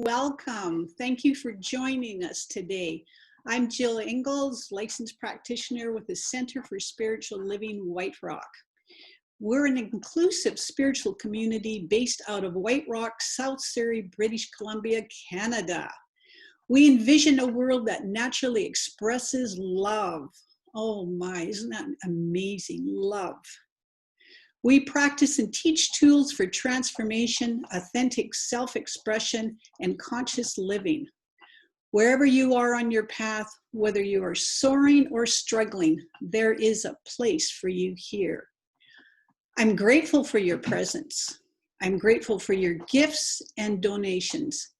welcome. Thank you for joining us today. I'm Jill Ingalls, licensed practitioner with the Center for Spiritual Living, White Rock. We're an inclusive spiritual community based out of White Rock, South Surrey, British Columbia, Canada. We envision a world that naturally expresses love. Oh my, isn't that amazing? Love. We practice and teach tools for transformation, authentic self-expression, and conscious living. Wherever you are on your path, whether you are soaring or struggling, there is a place for you here. I'm grateful for your presence. I'm grateful for your gifts and donations.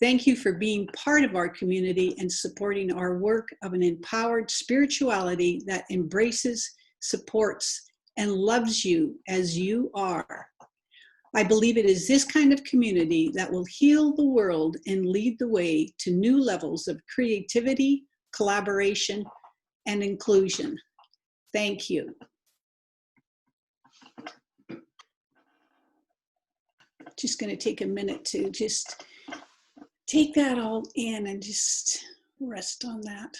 Thank you for being part of our community and supporting our work of an empowered spirituality that embraces, supports, and loves you as you are. I believe it is this kind of community that will heal the world and lead the way to new levels of creativity, collaboration, and inclusion. Thank you. Just going to take a minute to just take that all in and just rest on that.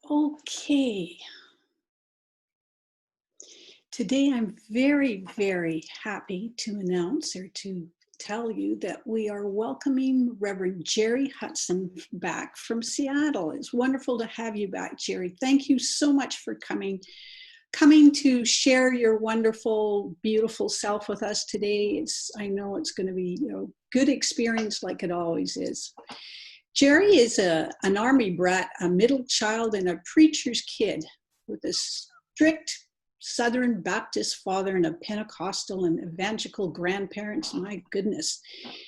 Okay. Today I'm very, very happy to announce or to tell you that we are welcoming Reverend Jeri Hudson back from Seattle. It's wonderful to have you back, Jeri. Thank you so much for coming to share your wonderful, beautiful self with us today. I know it's going to be a good experience like it always is. Jeri is an Army brat, a middle child, and a preacher's kid with a strict Southern Baptist father and a Pentecostal and evangelical grandparents. My goodness.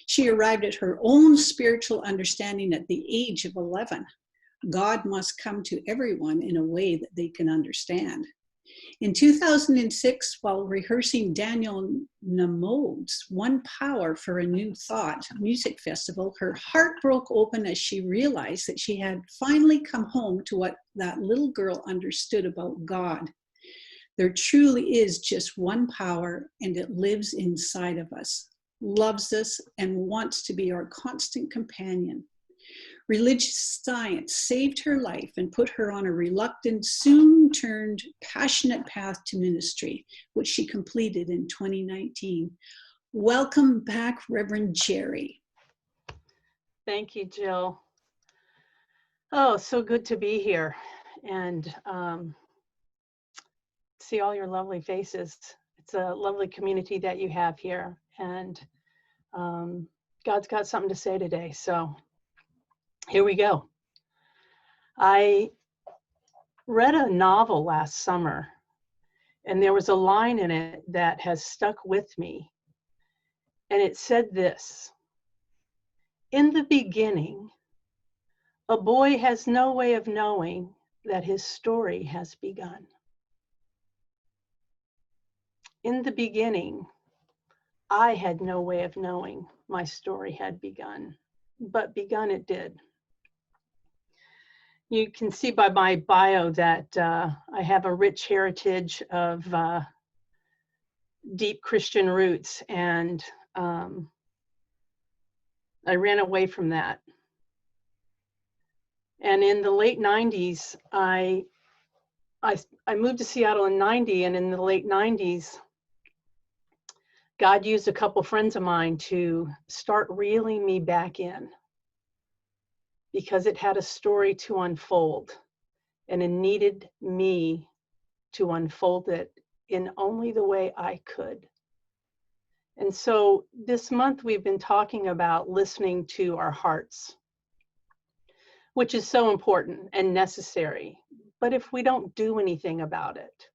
She arrived at her own spiritual understanding at the age of 11. God must come to everyone in a way that they can understand. In 2006, while rehearsing Daniel Namode's One Power for a New Thought music festival, her heart broke open as she realized that she had finally come home to what that little girl understood about God. There truly is just one power, and it lives inside of us, loves us, and wants to be our constant companion. Religious science saved her life and put her on a reluctant, soon turned, passionate path to ministry, which she completed in 2019. Welcome back, Reverend Jeri. Thank you, Jill. Oh, so good to be here and see all your lovely faces. It's a lovely community that you have here, and God's got something to say today, so here we go. I read a novel last summer, and there was a line in it that has stuck with me. And it said this: "In the beginning, a boy has no way of knowing that his story has begun." In the beginning, I had no way of knowing my story had begun, but begun it did. You can see by my bio that I have a rich heritage of deep Christian roots, and I ran away from that. And in the late 90s, I moved to Seattle in 90, and in the late 90s, God used a couple friends of mine to start reeling me back in, because it had a story to unfold, and it needed me to unfold it in only the way I could. And so this month we've been talking about listening to our hearts, which is so important and necessary. But if we don't do anything about it,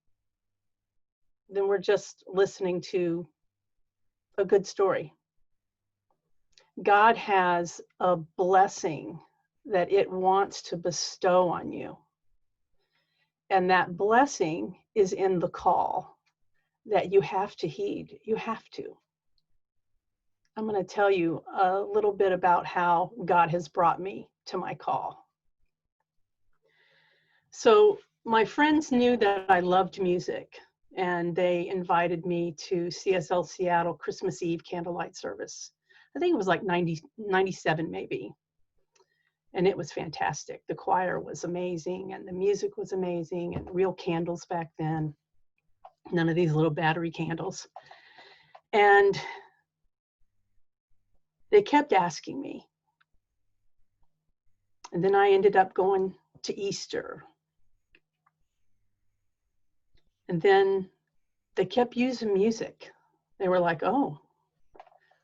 then we're just listening to a good story. God has a blessing that it wants to bestow on you. And that blessing is in the call that you have to heed. You have to. I'm going to tell you a little bit about how God has brought me to my call. So my friends knew that I loved music, and they invited me to CSL Seattle Christmas Eve candlelight service. I think it was like 97 maybe. And it was fantastic. The choir was amazing, and the music was amazing, and real candles back then. None of these little battery candles. And they kept asking me. And then I ended up going to Easter. And then they kept using music. They were like, oh,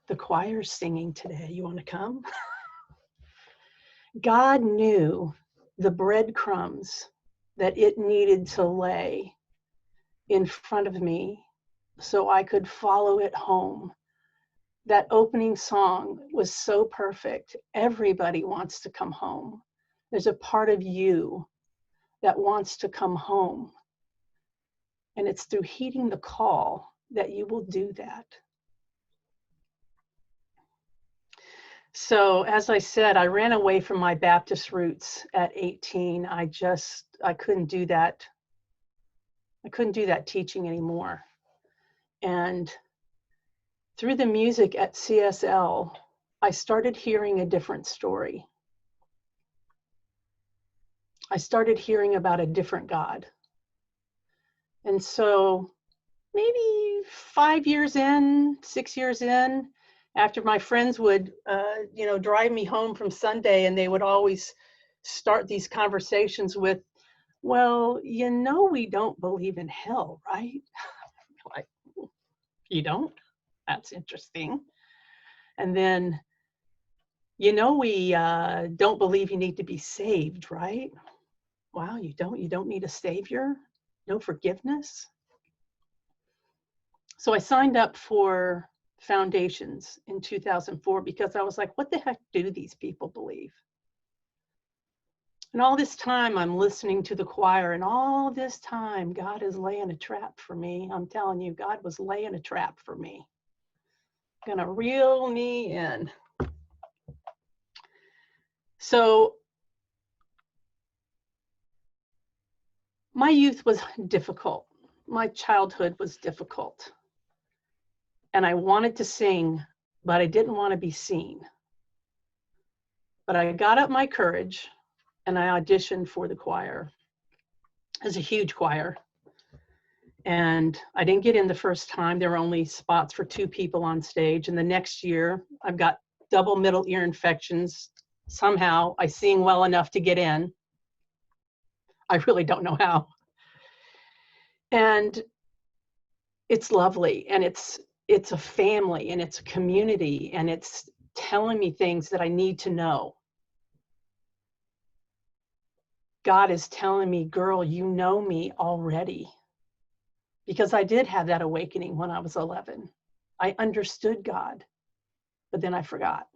the choir's singing today. You want to come? God knew the breadcrumbs that it needed to lay in front of me so I could follow it home. That opening song was so perfect. Everybody wants to come home. There's a part of you that wants to come home. And it's through heeding the call that you will do that. So as I said, I ran away from my Baptist roots at 18. I couldn't do that. I couldn't do that teaching anymore. And through the music at CSL, I started hearing a different story. I started hearing about a different God. And so maybe 5 years in, 6 years in, after my friends would, drive me home from Sunday, and they would always start these conversations with, well, we don't believe in hell, right? Like, you don't? That's interesting. And then, we don't believe you need to be saved, right? Wow, you don't need a savior? No forgiveness? So I signed up for Foundations in 2004 because I was like, what the heck do these people believe? And all this time I'm listening to the choir, and all this time God is laying a trap for me. I'm telling you, God was laying a trap for me. Gonna reel me in. So my youth was difficult. My childhood was difficult. And I wanted to sing, but I didn't want to be seen. But I got up my courage and I auditioned for the choir. It was a huge choir. And I didn't get in the first time. There were only spots for 2 people on stage. And the next year, I've got double middle ear infections. Somehow I sing well enough to get in. I really don't know how. And it's lovely, and it's a family, and it's a community, and it's telling me things that I need to know. God is telling me, girl, you know me already. Because I did have that awakening when I was 11. I understood God, but then I forgot.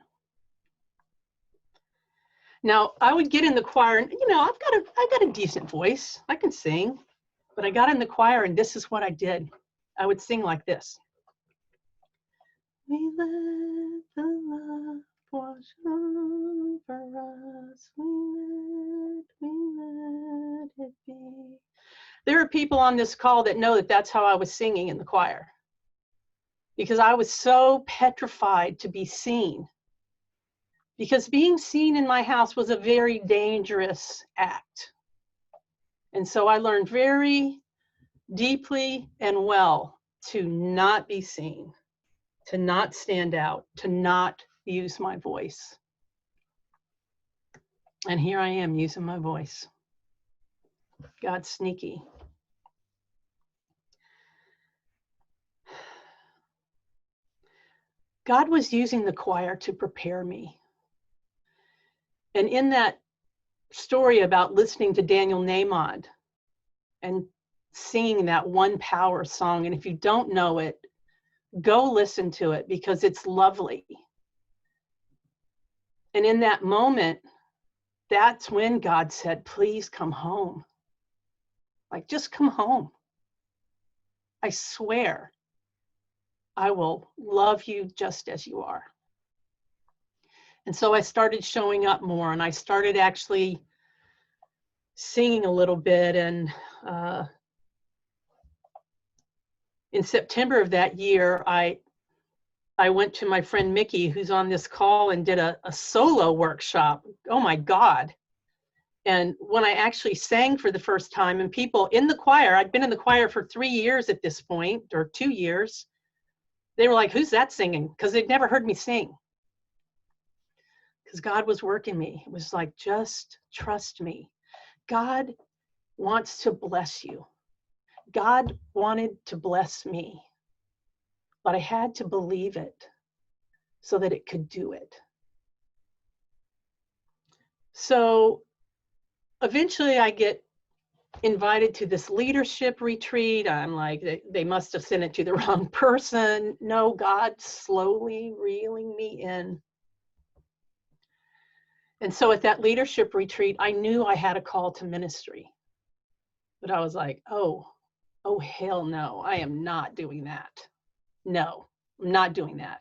Now, I would get in the choir, and I've got a decent voice. I can sing. But I got in the choir, and this is what I did. I would sing like this. We let the love wash over us. We let it be. There are people on this call that know that that's how I was singing in the choir. Because I was so petrified to be seen. Because being seen in my house was a very dangerous act. And so I learned very deeply and well to not be seen, to not stand out, to not use my voice. And here I am using my voice. God's sneaky. God was using the choir to prepare me. And in that story about listening to Daniel Nahmod and singing that One Power song, and if you don't know it, go listen to it because it's lovely. And in that moment, that's when God said, please come home. Like, just come home. I swear, I will love you just as you are. And so I started showing up more, and I started actually singing a little bit. And in September of that year, I went to my friend Mickey, who's on this call, and did a solo workshop. Oh my God. And when I actually sang for the first time, and people in the choir, I'd been in the choir for 3 years at this point, or 2 years, they were like, who's that singing? Because they'd never heard me sing. Because God was working me. It was like, just trust me. God wants to bless you. God wanted to bless me, but I had to believe it so that it could do it. So eventually I get invited to this leadership retreat. I'm like, they must have sent it to the wrong person. No, God slowly reeling me in. And so at that leadership retreat, I knew I had a call to ministry. But I was like, oh hell no, I am not doing that. No, I'm not doing that.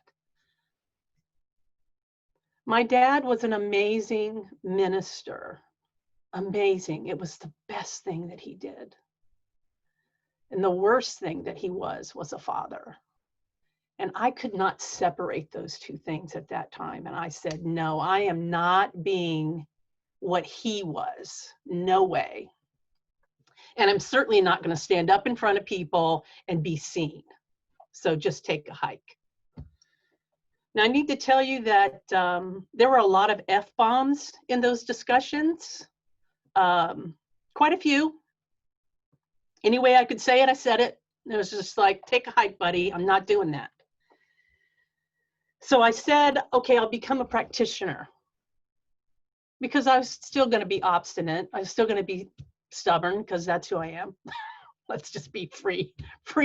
My dad was an amazing minister. Amazing. It was the best thing that he did. And the worst thing that he was a father. And I could not separate those two things at that time. And I said, no, I am not being what he was. No way. And I'm certainly not going to stand up in front of people and be seen. So just take a hike. Now, I need to tell you that there were a lot of F-bombs in those discussions. Quite a few. Any way I could say it, I said it. It was just like, take a hike, buddy. I'm not doing that. So I said, okay, I'll become a practitioner. Because I was still going to be obstinate. I was still going to be stubborn, because that's who I am. Let's just be free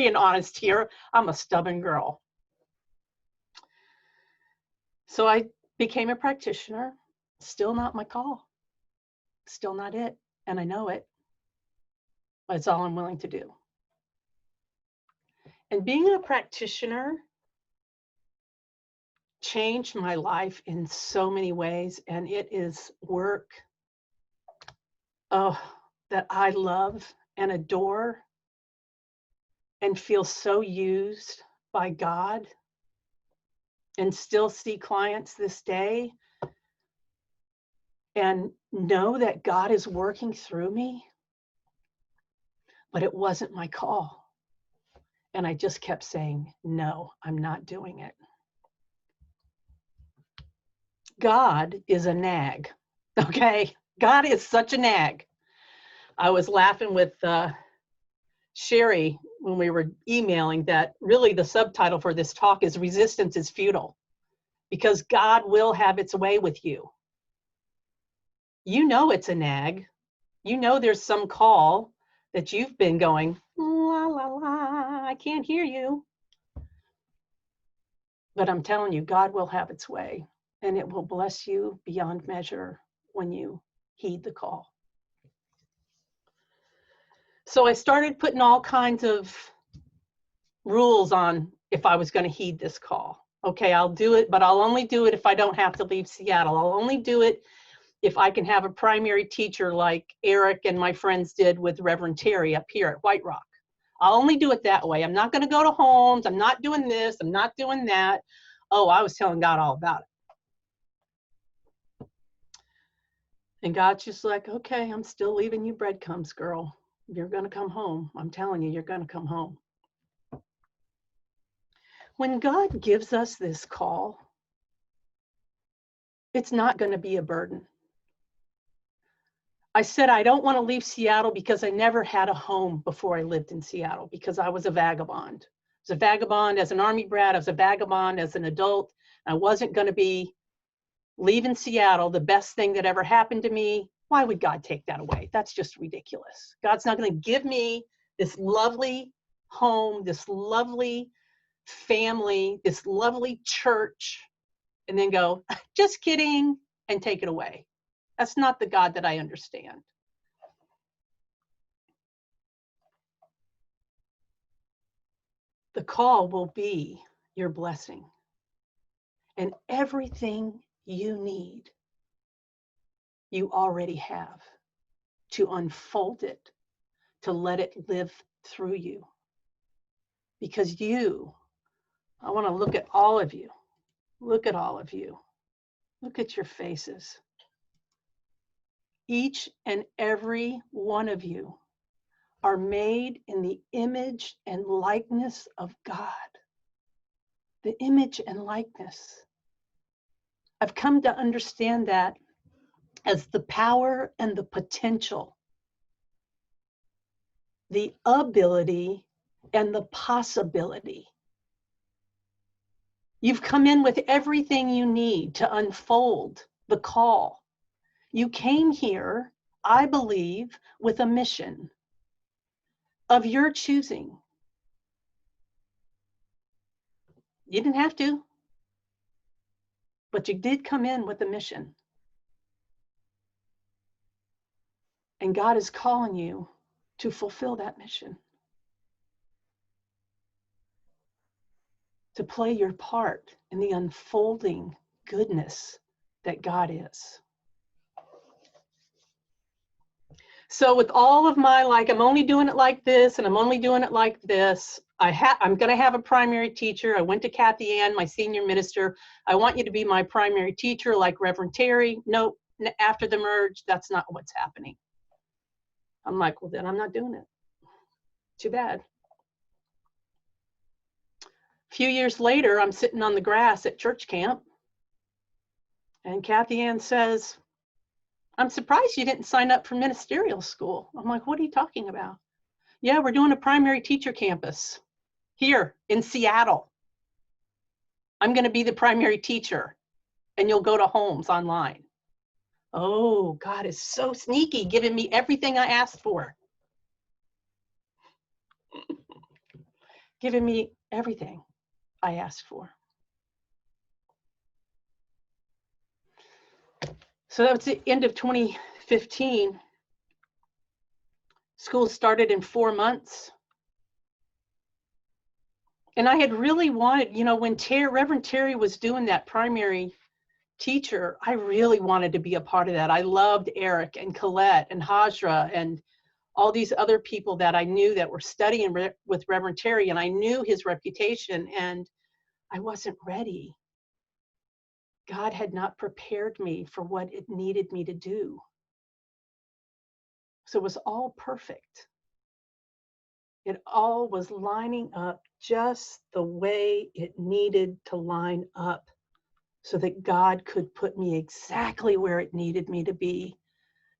and honest here. I'm a stubborn girl. So I became a practitioner. Still not my call. Still not it. And I know it. But it's all I'm willing to do. And being a practitioner changed my life in so many ways. And it is work that I love and adore and feel so used by God, and still see clients this day and know that God is working through me. But it wasn't my call. And I just kept saying, no, I'm not doing it. God is a nag, okay? God is such a nag. I was laughing with Jeri when we were emailing that really the subtitle for this talk is Resistance is Futile, because God will have its way with you. You know it's a nag. You know there's some call that you've been going, la, la, la, I can't hear you. But I'm telling you, God will have its way, and it will bless you beyond measure when you heed the call. So I started putting all kinds of rules on if I was going to heed this call. Okay, I'll do it, but I'll only do it if I don't have to leave Seattle. I'll only do it if I can have a primary teacher like Eric and my friends did with Reverend Terry up here at White Rock. I'll only do it that way. I'm not going to go to homes. I'm not doing this. I'm not doing that. Oh, I was telling God all about it. And God's just like, okay, I'm still leaving you breadcrumbs, girl. You're going to come home. I'm telling you, you're going to come home. When God gives us this call, it's not going to be a burden. I said, I don't want to leave Seattle because I never had a home before I lived in Seattle, because I was a vagabond. I was a vagabond as an Army brat. I was a vagabond as an adult. I wasn't going to be leaving Seattle, the best thing that ever happened to me. Why would God take that away? That's just ridiculous. God's not going to give me this lovely home, this lovely family, this lovely church, and then go, just kidding, and take it away. That's not the God that I understand. The call will be your blessing. And everything you need, you already have, to unfold it, to let it live through you. Because you, I want to look at all of you. Look at all of you. Look at your faces. Each and every one of you are made in the image and likeness of God. The image and likeness. I've come to understand that as the power and the potential, the ability and the possibility. You've come in with everything you need to unfold the call. You came here, I believe, with a mission of your choosing. You didn't have to, but you did come in with a mission. And God is calling you to fulfill that mission, to play your part in the unfolding goodness that God is. So with all of my, I'm only doing it like this, and I'm only doing it like this, I'm going to have a primary teacher. I went to Kathy Ann, my senior minister. I want you to be my primary teacher like Reverend Terry. Nope, after the merge, that's not what's happening. I'm like, well, then I'm not doing it. Too bad. A few years later, I'm sitting on the grass at church camp, and Kathy Ann says, I'm surprised you didn't sign up for ministerial school. I'm like, what are you talking about? Yeah, we're doing a primary teacher campus here in Seattle. I'm going to be the primary teacher, and you'll go to homes online. Oh, God is so sneaky, giving me everything I asked for. Giving me everything I asked for. So that was the end of 2015. School started in 4 months. And I had really wanted, when Reverend Terry was doing that primary teacher, I really wanted to be a part of that. I loved Eric and Colette and Hajra and all these other people that I knew that were studying with Reverend Terry, and I knew his reputation, and I wasn't ready. God had not prepared me for what it needed me to do. So it was all perfect. It all was lining up just the way it needed to line up so that God could put me exactly where it needed me to be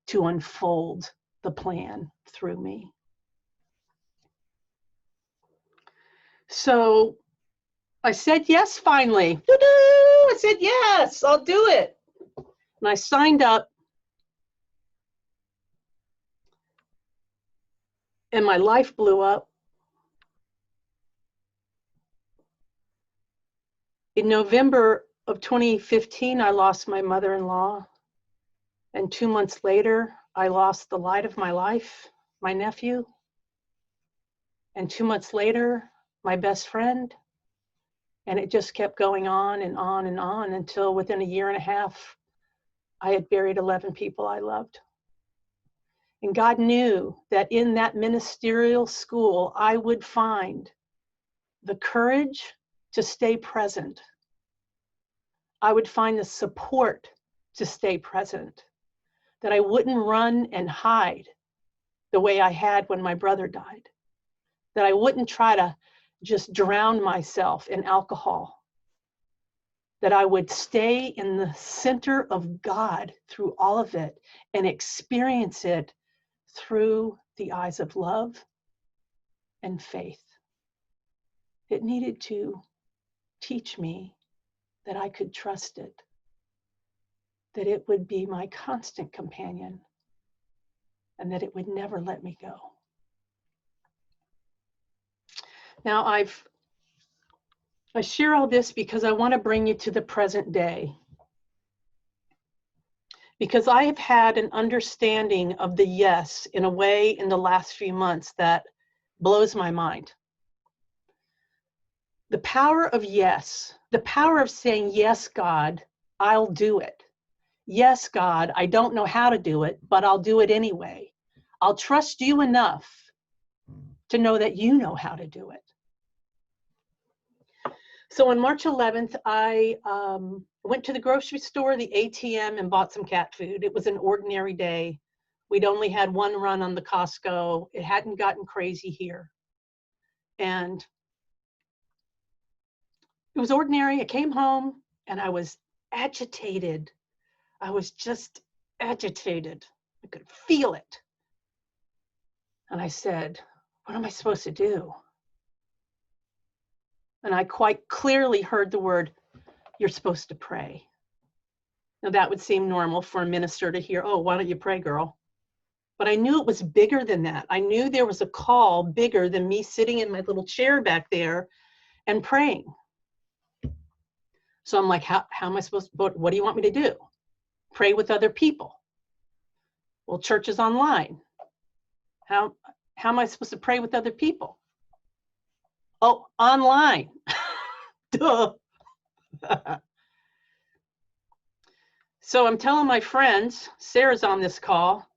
to unfold the plan through me. So I said yes, finally. Doo-doo! I said yes, I'll do it. And I signed up. And my life blew up. In November of 2015, I lost my mother-in-law. And 2 months later, I lost the light of my life, my nephew. And 2 months later, my best friend. And it just kept going on and on and on until within a year and a half, I had buried 11 people I loved. And God knew that in that ministerial school, I would find the courage to stay present. I would find the support to stay present, that I wouldn't run and hide the way I had when my brother died, that I wouldn't try to just drown myself in alcohol, that I would stay in the center of God through all of it and experience it through the eyes of love and faith. It needed to teach me that I could trust it, that it would be my constant companion, and that it would never let me go. Now, I share all this because I want to bring you to the present day. Because I have had an understanding of the yes in a way in the last few months that blows my mind. The power of yes, the power of saying, yes, God, I'll do it. Yes, God, I don't know how to do it, but I'll do it anyway. I'll trust you enough to know that you know how to do it. So on March 11th, I went to the grocery store, the ATM, and bought some cat food. It was an ordinary day. We'd only had one run on the Costco. It hadn't gotten crazy here. And it was ordinary. I came home and I was agitated. I was just agitated. I could feel it. And I said, what am I supposed to do? And I quite clearly heard the word, you're supposed to pray. Now that would seem normal for a minister to hear, oh, why don't you pray, girl? But I knew it was bigger than that. I knew there was a call bigger than me sitting in my little chair back there and praying. So I'm like, how am I supposed to, what do you want me to do? Pray with other people. Well, church is online. How am I supposed to pray with other people? Oh, online. Duh. So I'm telling my friends, Sarah's on this call,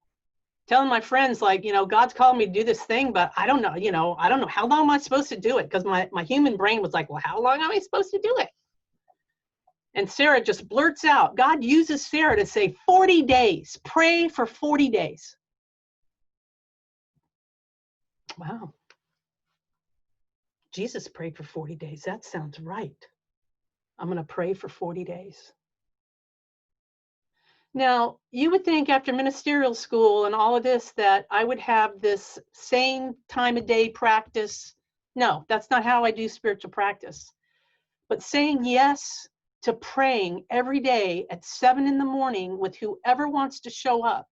telling my friends, like, God's calling me to do this thing, but I don't know, I don't know how long am I supposed to do it? Because my human brain was like, well, how long am I supposed to do it? And Sarah just blurts out, God uses Sarah to say 40 days, pray for 40 days. Wow. Jesus prayed for 40 days. That sounds right. I'm going to pray for 40 days. Now, you would think after ministerial school and all of this that I would have this same time of day practice. No, that's not how I do spiritual practice. But saying yes to praying every day at 7 a.m. with whoever wants to show up,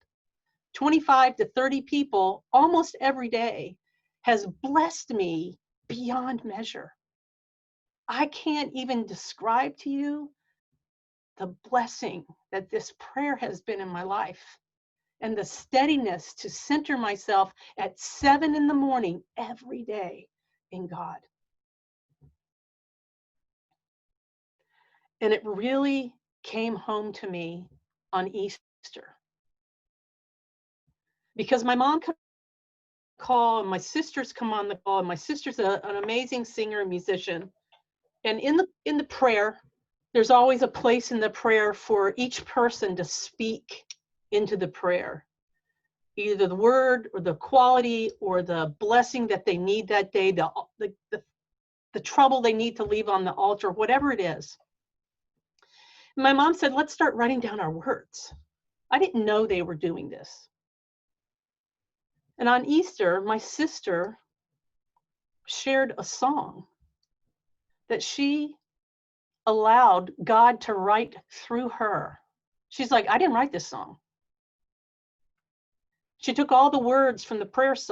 25 to 30 people almost every day, has blessed me beyond measure. I can't even describe to you the blessing that this prayer has been in my life and the steadiness to center myself at 7 a.m. every day in God. And it really came home to me on Easter. Because my mom could call and my sisters come on the call, and my sister's an amazing singer and musician. And in the prayer, there's always a place in the prayer for each person to speak into the prayer, either the word or the quality or the blessing that they need that day, the trouble they need to leave on the altar, whatever it is. And my mom said, let's start writing down our words. I didn't know they were doing this. And on Easter, my sister shared a song that she allowed God to write through her. She's like, I didn't write this song. She took all the words from the prayers,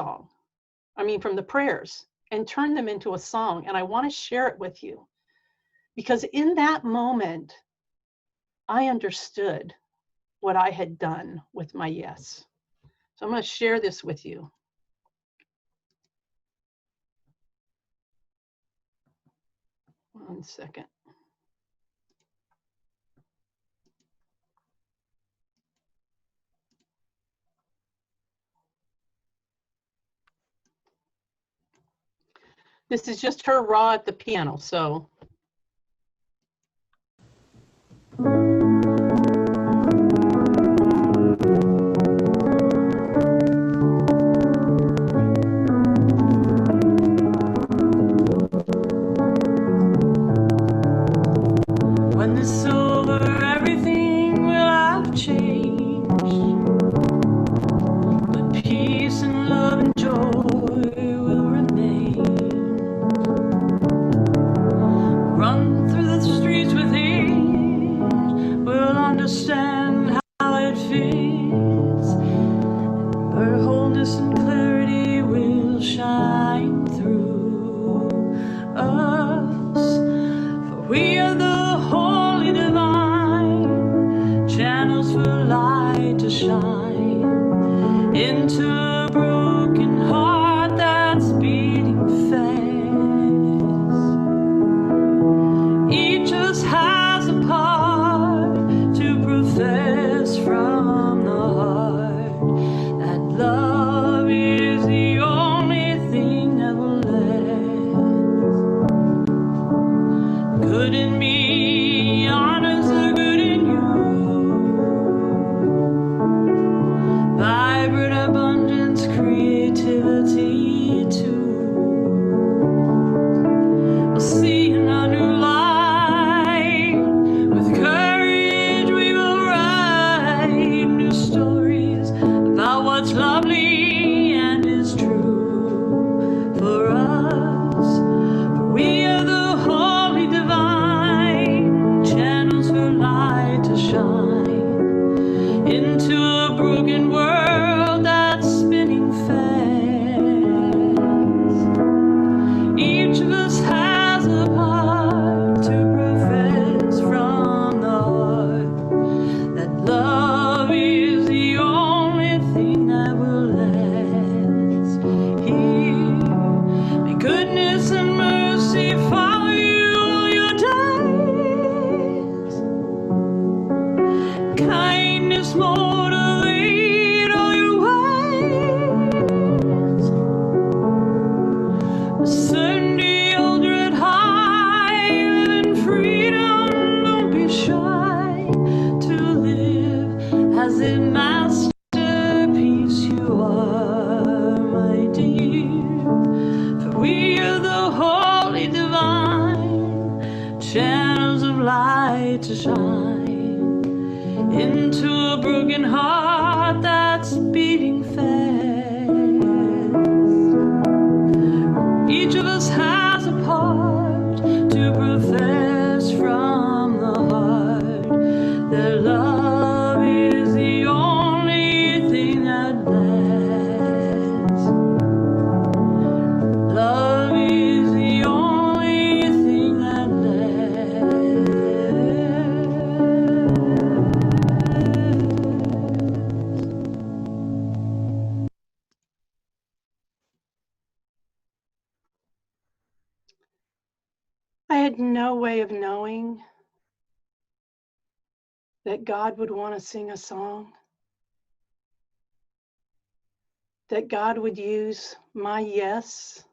and turned them into a song. And I want to share it with you because in that moment, I understood what I had done with my yes. So I'm going to share this with you. One second. This is just her raw at the piano, so. When this is over, everything will have changed. But peace and love and joy will remain. Run through the streets with ease, we'll understand how it fits. Her wholeness and clarity will shine through us. For we are the holy divine, channels for light to shine into a broken heart that's beating fast. Each of us has a part broken heart that's beating fast. Each of us has a part to profess from the heart that love is the only thing that lasts. Love is the only thing that lasts. I had no way of knowing that God would want to sing a song, that God would use my yes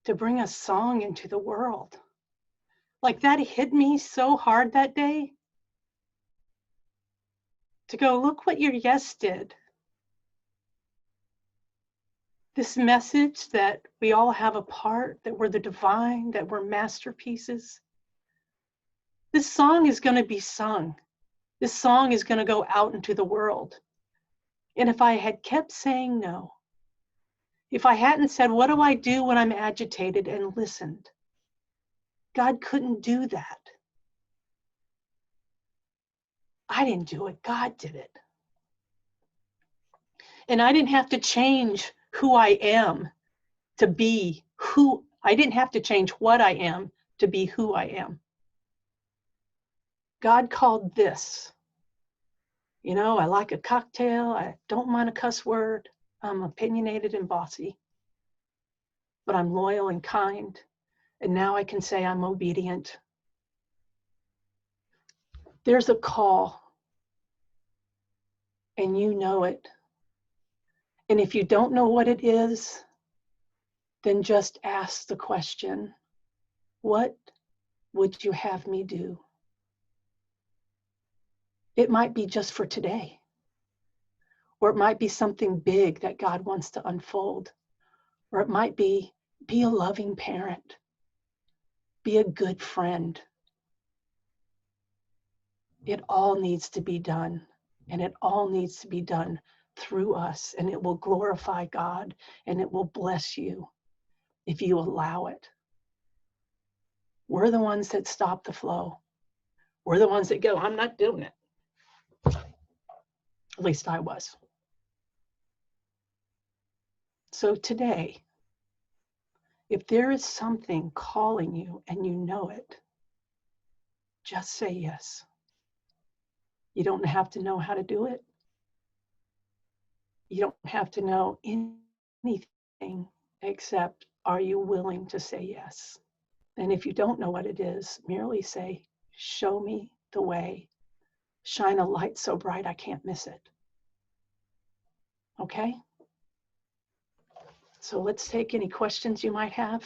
to bring a song into the world. Like that hit me so hard that day. To go, look what your yes did. This message that we all have a part, that we're the divine, that we're masterpieces. This song is going to be sung. This song is going to go out into the world. And if I had kept saying no, if I hadn't said, what do I do when I'm agitated, and listened, God couldn't do that. I didn't do it, God did it. And I didn't have to change who I am to be who, I didn't have to change what I am to be who I am. God called this. You know, I like a cocktail. I don't mind a cuss word. I'm opinionated and bossy, but I'm loyal and kind. And now I can say I'm obedient. There's a call, and you know it. And if you don't know what it is, then just ask the question, what would you have me do? It might be just for today, or it might be something big that God wants to unfold, or it might be a loving parent, be a good friend. It all needs to be done, and it all needs to be done through us, and it will glorify God, and it will bless you if you allow it. We're the ones that stop the flow. We're the ones that go, I'm not doing it. At least I was. So today, if there is something calling you and you know it, just say yes. You don't have to know how to do it. You don't have to know anything except, are you willing to say yes? And if you don't know what it is, merely say, show me the way. Shine a light so bright I can't miss it. Okay? So let's take any questions you might have,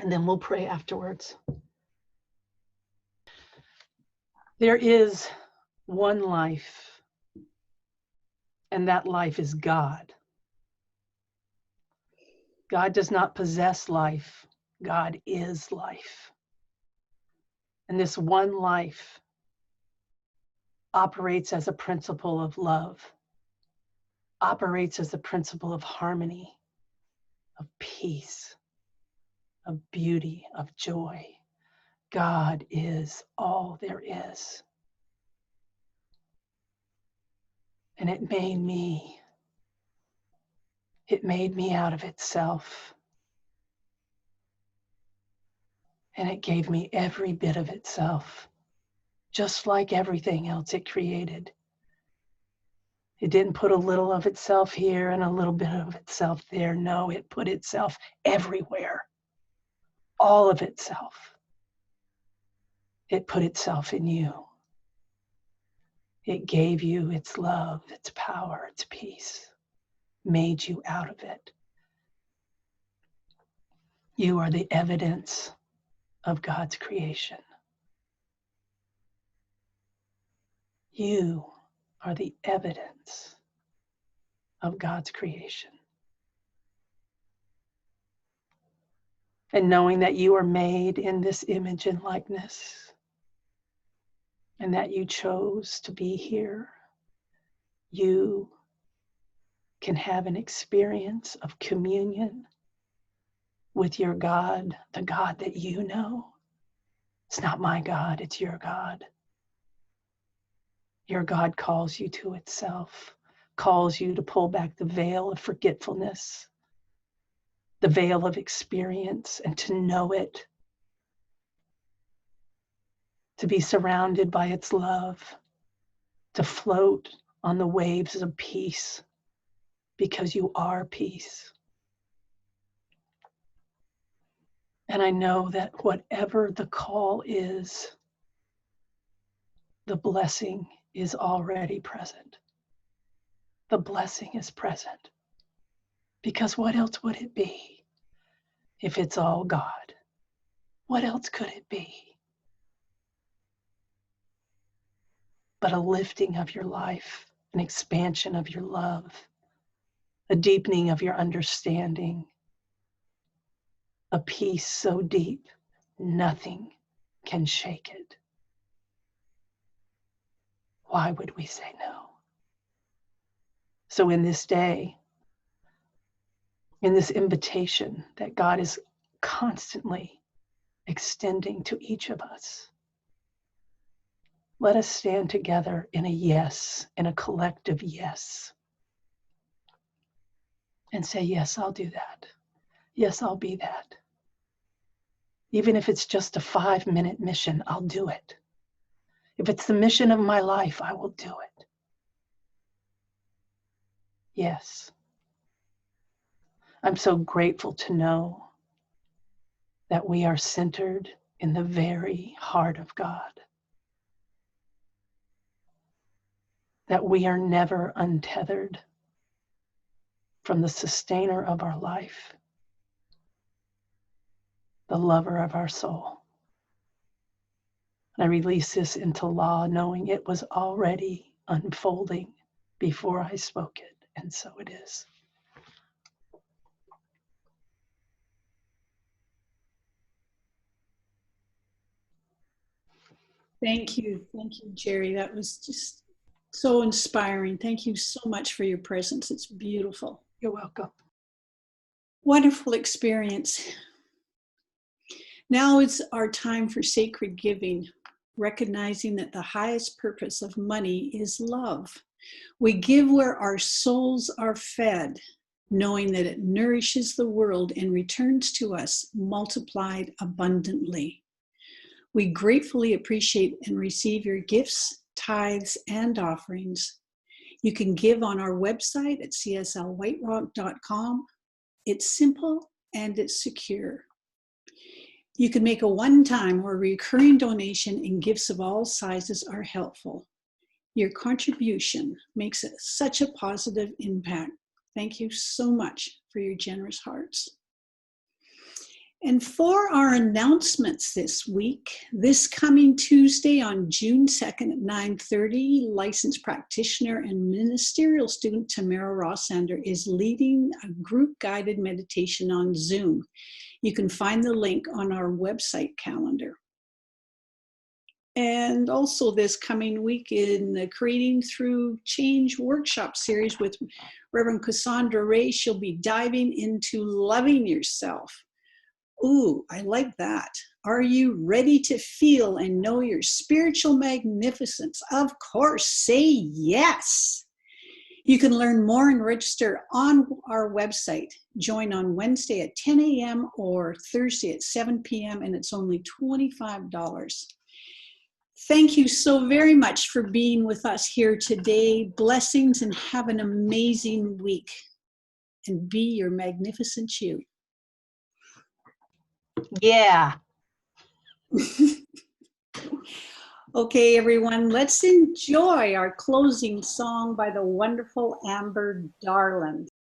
and then we'll pray afterwards. There is one life, and that life is God. God does not possess life. God is life. And this one life operates as a principle of love, operates as a principle of harmony, of peace, of beauty, of joy. God is all there is. And it made me. It made me out of itself. And it gave me every bit of itself, just like everything else it created. It didn't put a little of itself here and a little bit of itself there. No, it put itself everywhere, all of itself. It put itself in you. It gave you its love, its power, its peace, made you out of it. You are the evidence of God's creation. You are the evidence of God's creation. And knowing that you are made in this image and likeness, and that you chose to be here, you can have an experience of communion with your God, the God that you know. It's not my God, it's your God. Your God calls you to itself, calls you to pull back the veil of forgetfulness, the veil of experience, and to know it, to be surrounded by its love, to float on the waves of peace, because you are peace. And I know that whatever the call is, the blessing is already present. The blessing is present. Because what else would it be if it's all God? What else could it be but a lifting of your life, an expansion of your love, a deepening of your understanding, a peace so deep, nothing can shake it? Why would we say no? So in this day, in this invitation that God is constantly extending to each of us, let us stand together in a yes, in a collective yes, and say, yes, I'll do that. Yes, I'll be that. Even if it's just a 5-minute mission, I'll do it. If it's the mission of my life, I will do it. Yes. I'm so grateful to know that we are centered in the very heart of God, that we are never untethered from the sustainer of our life, the lover of our soul. And I release this into law, knowing it was already unfolding before I spoke it, and so it is. Thank you, Jeri. That was just so inspiring. Thank you so much for your presence. It's beautiful. You're welcome. Wonderful experience. Now is our time for sacred giving, recognizing that the highest purpose of money is love. We give where our souls are fed, knowing that it nourishes the world and returns to us multiplied abundantly. We gratefully appreciate and receive your gifts, tithes, and offerings. You can give on our website at cslwhiterock.com. It's simple and it's secure. You can make a one-time or recurring donation, and gifts of all sizes are helpful. Your contribution makes such a positive impact. Thank you so much for your generous hearts. And for our announcements this week, this coming Tuesday on June 2nd at 9:30, licensed practitioner and ministerial student Tamara Rossander is leading a group guided meditation on Zoom. You can find the link on our website calendar. And also this coming week in the Creating Through Change workshop series with Reverend Cassandra Ray, she'll be diving into loving yourself. Ooh, I like that. Are you ready to feel and know your spiritual magnificence? Of course, say yes. You can learn more and register on our website. Join on Wednesday at 10 a.m. or Thursday at 7 p.m. and it's only $25. Thank you so very much for being with us here today. Blessings and have an amazing week. And be your magnificent you. Yeah. Okay, everyone, let's enjoy our closing song by the wonderful Amber Darland.